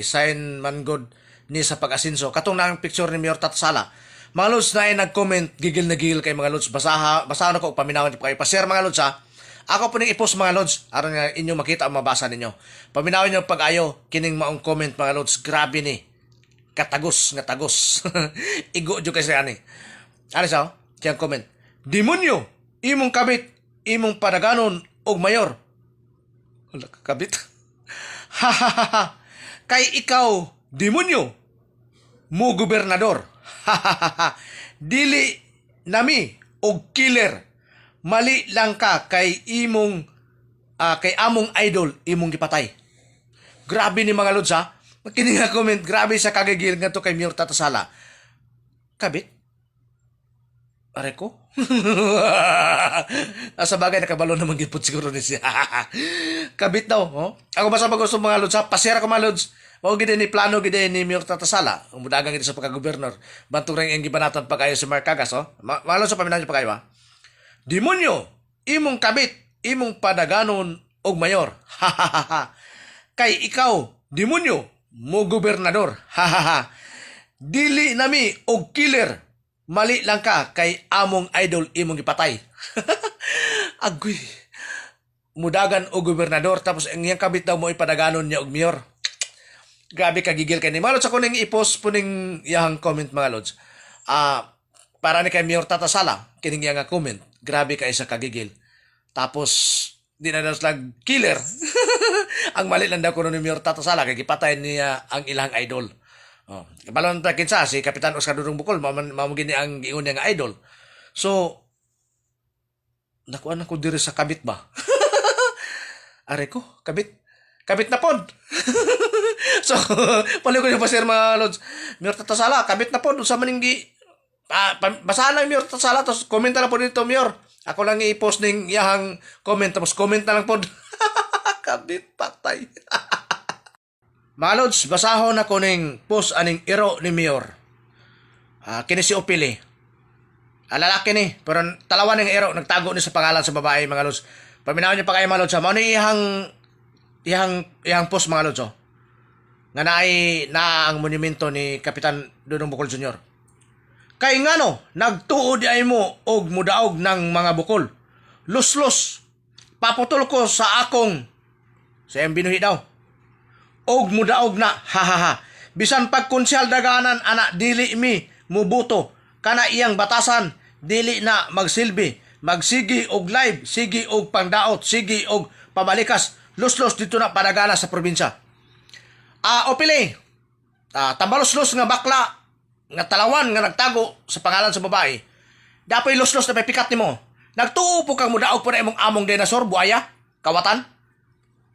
sign man good ni sa pag-asinso. Katong nang picture ni Mayor Tatsala. Mga lods na ay nag-comment, gigil na gigil kay mga lods. Basahan ako, paminawan niyo pa kayo. Pa-share mga lods ha. Ako po ning i-post mga lods, aron nga inyo makita ang mabasa ninyo. Paminawin niyo pag-ayo, kining maong comment mga lods. Grabe ni. Katagos nga tagos. Igo jud kasi ani. Ano siya? Kaya comment. Demonyo, imong kabit, imong padaganon og mayor. Wala ka kabit. Ha ha ha ha. Kay ikaw, demonyo, mo gobernador. Ha ha ha ha. Dili nami og killer. Mali lang ka kay imong kay among idol imong gipatay. Grabe ni mga lods ha. Kini nga comment, grabe sa kagigil nga to kay Mayor Tatasala. Kabit? Are ko? Sa bagay nakabalo naman gipot siguro ni siya. Kabit daw, oh. Ako basta gusto mga lods ha. Pasira ko mga lods. O gid ni plano gid ni Mayor Tatasala. Umudagang gid sa pagka-gobernador. Bantong ring ang gibanaton pa kayo si Mark Cagas, oh. Malo sa paminaw pa kayo ha. Demonyo, imong kabit, imong padaganon og mayor. Ha ha ha ha. Kay ikaw, demonyo, mo gobernador. Ha ha ha. Dili nami og killer. Mali lang ka kay among idol imong gipatay. Agoy. Mudagan og gobernador tapos ang iyang kabit daw mo ipadaganon niya og mayor. Grabe kagigil kay ni Malod sa kuning i-post po ning iyang comment mga lods. Para ni kay Mayor Tatasala kining iyang comment. Grabe kay sa kagigil. Tapos di na slag killer. Ang mali lang daw kuno ni Mayor Tatasala kay gipatay niya ang ilang idol. Oh, balon ta kinsa si Kapitan Oscar Dudong Bukol mao gini ang giingon niya nga idol. So nakuan ako diri sa kabit ba? Are ko, kabit. Kabit na pod. So, pali ko yung pasir mga lods. Mayor Tatasala, kabit na pod. Sa maninggi, basahan lang Mayor Tatasala, tapos comment na lang po dito, Mayor. Ako lang i-post ng iyahang comment, tapos comment na lang pod. Kabit patay. Mga lods, basahon ako ng post aning iro ni Mayor. Kini si Opili. Lalaki ni, pero talawan ng iro, nagtago ni sa pangalan sa babae, mga lods. Paminaw niyo pa kayo, mga lods. Mao ni iyang post mga lods, nga na ang monumento ni Kapitan Dudong Bukol Jr. Kay ngano, nagtuod ay mo og mudaog ng mga bukol. Luslos, paputol ko sa akong, sa iyang binuhi daw, og mudaog na, ha ha ha. Bisan pagkonsyal daganan, anak, dili mi mubuto. Kana iyang batasan, dili na magsilbi. Magsigi og live, sige og pangdaot, sige og pamalikas. Luslos dito na padagana sa probinsya. Opili, tambalos-los nga bakla, nga talawan nga nagtago sa pangalan sa babae. Dapoy luslos na may pikat nimo. Nagtuo po kang mudaog po na imong among dinosaur, buaya, kawatan.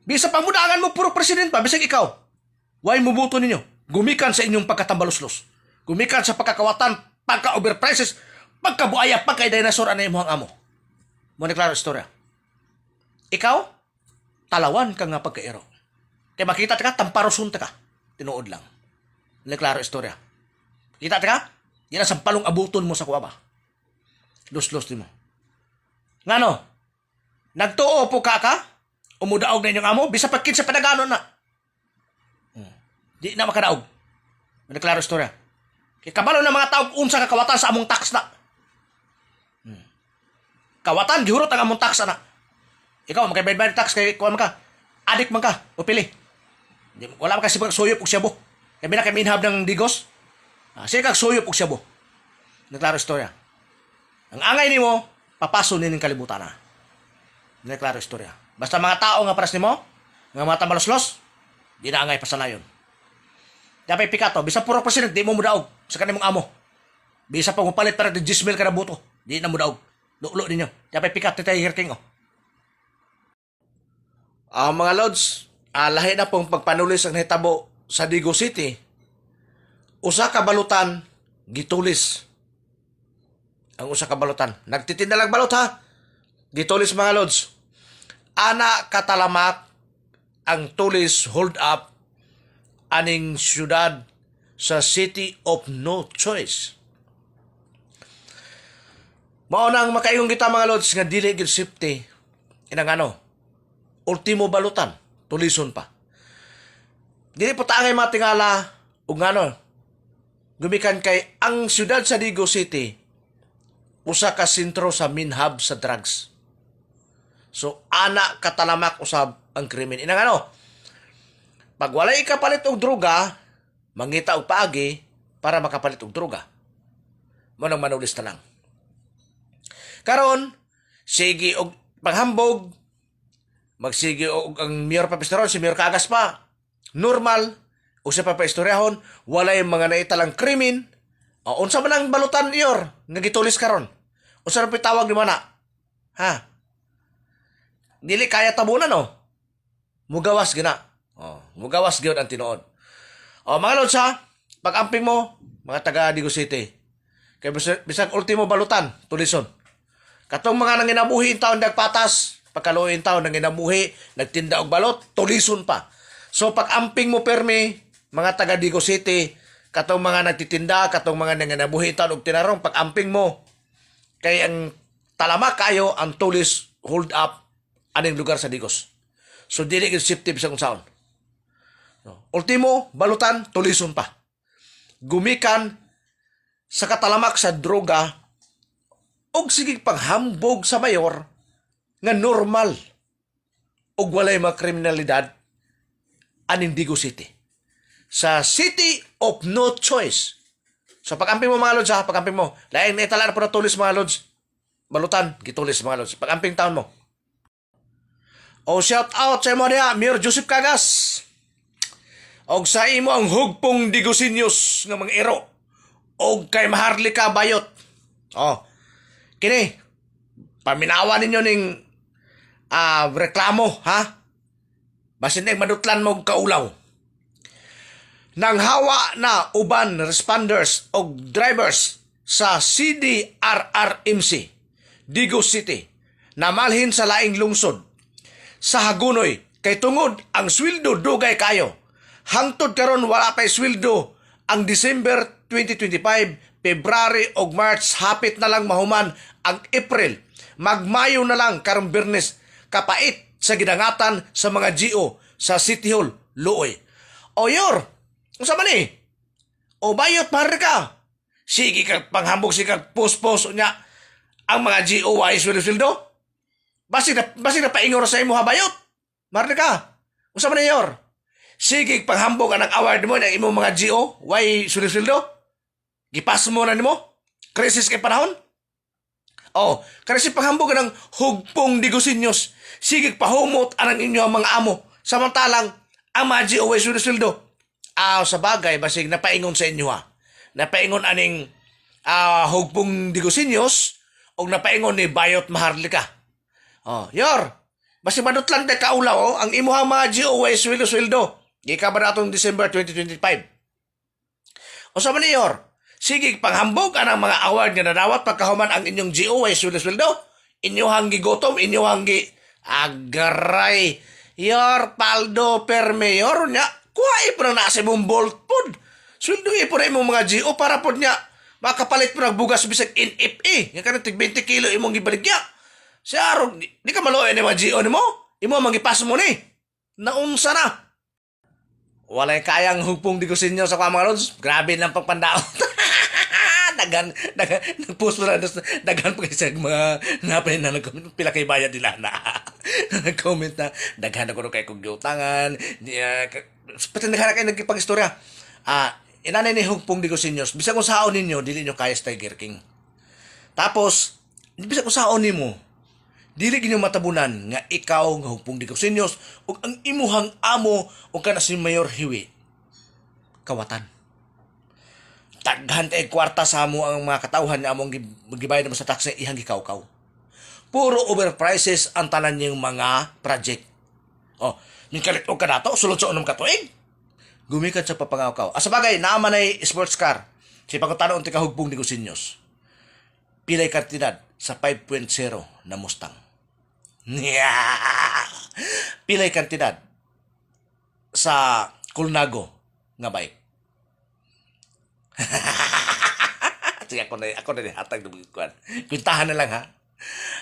Bisa pang mudaangan mo puro president pa, bisag ikaw. Why mubuto ninyo? Gumikan sa inyong pagkatambalos-los. Gumikan sa pagkakawatan, pagka-overprices, pagkabuaya, pagka-dinosaur ano imong amo. Muna klaro istorya. Ikaw, talawan ka nga pagkairo. Kaya makita ka, tamparosun ka. Tinuod lang. Klaro istorya. Kita ka? Yan ang sampalong abuton mo sa kuwaba. Lus-lus din mo. Ngano? Nagtuo po ka? Umudaog na inyong amo? Bisa pagkin sa padaganon na. Di na makadaog. Klaro istorya. Kaya kabalo na mga taog unsa kakawatan sa among tax na. Kawatan, gihurot ang among tax na. Ikaw, makabayad tax kay kuha man ka. Adik man ka, o pili. Wala man kasi suyop og siyabo. Kami na kami inhab ng digos. Sige kag suyop og siyabo. Naklaro istorya. Ang angay nimo, papaso ning kalibutan na. Naklaro istorya. Basta mga tao nga paras nimo, nga mga tambalos-los, di na angay pasanayon. Dapat pikato, bisa puro president, di mo mudaog sa kanimong amo. Bisa pa mo palit para 10,000 ka na buto, di na mudaog. Lulo ninyo. Dapat pikato tayo hirting o. Mga lods, lahi na pong pagpanulis ang hitabo sa Digo City. Usa ka balutan, gitulis. Ang usa ka balutan. Nagtitinda lang balot ha. Gitulis mga lods. Ana katalamak ang tulis hold up aning syudad sa City of No Choice. Mao nang makaingon kita mga lods nga dili gid safety. Inang ano, ultimo balutan, tulison pa. Dili po taangay matingala ug ngano gumikan kay ang siyudad sa Digo City usa ka sentro sa main hub sa drugs. So ana katalamak usab ang krimen. Inang ano, pag walay kapalit og droga, mangita og paagi para makapalit og droga. Mo nang manulis na lang. Karon, sige og paghambog, magsige og ang mayor pa pistaron, si Mayor Kagas pa. Normal, usa pa istoryahon, walay mga naitalang krimen. O, unsa man ang balutan iyor nga gitulis karon? Unsa ra pitawag ni mana? Ha? Dili kaya tabunan no. Mugawas gina. Oh, mugawas gyud ang tinuod. O mga lods ha, pag-amping mo mga taga Digo City. Kay bisag ultimo balutan, tulison. Katong mga nanginabuhi in taon nagpatas, pagkaluoy in taon nanginabuhi, nagtinda og balot, tulison pa. So pag-amping mo permi, mga taga Digo City, katong mga nagtitinda, katong mga nanginabuhi in taon og tinarong, pag-amping mo, kay ang talamak kayo ang tulis hold up aning lugar sa Digos. So dili gyud safety bisag unsaon. No. Ultimo, balutan, tulison pa. Gumikan sa katalamak sa droga og sige paghambog sa mayor nga normal og walay mga kriminalidad aning Digo City. Sa City of No Choice. So pag-amping mo mga lods ha, pag-amping mo. Lain na itala na po na tulis mga lods. Balutan, gitulis mga lods. Pag-amping taon mo. O shout out sa imo niya, Mayor Joseph Kagas. Og sa imo ang hugpong Digosinyos nga mga ero. Og kay Maharlika Bayot. Oh, kini, paminawa ninyo ning reklamo, ha? Basin madutlan mo kaulaw. Nang hawa na uban responders o drivers sa CDRRMC, Digo City, namalhin sa laing lungsod, sa Hagunoy, kay tungod ang sweldo dugay kayo. Hangtod karon wala pay sweldo ang December 2025, February o March, hapit na lang mahuman ang April. Magmayo na lang karong Biyernes, kapait sa gidangatan sa mga GO sa City Hall, Luoy. O yor, unsa man ni? O bayot mahar ka. Sige kag panghambog si kag post-post niya ang mga GO ay sweldo. Basig na paingor sa imo habayot. Mahar ka. Unsa man ni yor? Sige panghambog ang award mo ng imong mga GO, why sweldo? Gipas mo na nimo? Krisis kay panahon? Oh, krisis panghambog ng hugpong Digosinyos. Sige pahumot anang inyo ang mga amo. Samantalang ang mga GO ay sweldo. Sa bagay, basig napaingon sa inyo ha. Napaingon aning hugpong Digosinyos o napaingon ni Bayot Maharlika. Oh, yor, basig madutlan de kaulaw ang imuhang mga GO ay sweldo. Gika ba natong December 2025? O sa man yor, sige panghambog anang mga award nga nadawat pagkahuman ang inyong GO ay sweldo. Inyong gigotom, inyong agaray. Yor, paldo per mayor niya. Kuha po na nasa mong bolt pod. Sweldo po na imong mga GO para po niya makapalit po ng bugas bisag NFA. Nga ka na 20 kilo imong gibaligya. Siya aron, di ka maluoy ni mga GO ni mo. Imo mangipas mo ni. Naunsa na. Walay kayang hugpong Digosinyos sa mga lods. Grabe lang pagpandaot. Nag-post mo na daghan pa kasi mga napay na nag-comment pila kay bayad nila na nag-comment na daghan ako kay kong giutangan pati naghanap kayo nagkipag-istorya inanay ni hugpong Digosinyos bisag kung saon ninyo dili nyo kaya sa Tiger King tapos bisag kung saon nimo dili ginyo matabunan nga ikaw nga hugpong Digosinyos ug ang imuhang amo o kana si Mayor Hiwi kawatan taghan tay kwarta sa amo ang mga katawhan nga among gibayad mo sa tax ihang gikawkaw. Puro overprices ang tanan niyang mga project. Oh, ning kalit og kadato sulod sa unom ka tuig. Gumikan sa papangawkaw. Asa bagay naaman ay sports car. Si pagkutanon ti kahugpong Digosinyos. Pilay kantidad sa 5.0 na Mustang. Pilay kantidad sa Colnago nga bike. Sige, ako na hatag ng kuwan. Kwintahan na lang ha.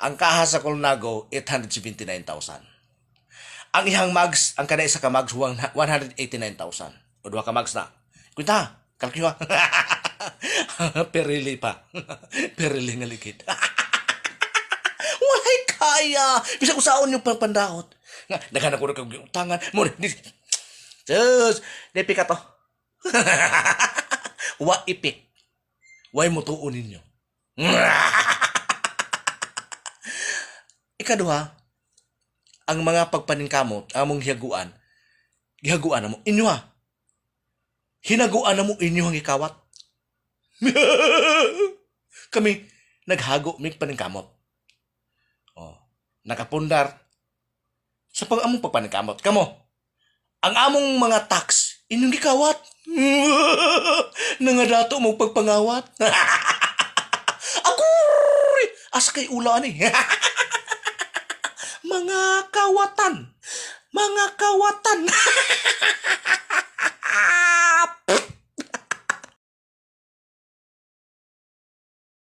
Ang kaha sa Colnago, 879,000. Ang ihang mags, ang kada isa ka mags, 189,000. O duha ka mags na. Kunta, kalkyo ha. Perili pa. Perili nga likid. Walay kaya. Bisa usaon yung pangpandahot. Nga, naghanap ko na kag utangan. Mo, Diyos, depi ka to. Wa ipik. Way mo tuon ninyo. Ikaduha, ang mga pagpaningkamot, among hiyaguan, gihaguan na mo, inyo ha. Hinaguan na mo inyo ang ikawat. Kami, naghago mig paningkamot. Oh, nakapundar sa among pagpaningkamot. Kamo, ang among mga tax, inyong gikawat. Nangadato mo pagpangawat. Agoy! Asa kay ulan eh. Mga kawatan. Mga kawatan.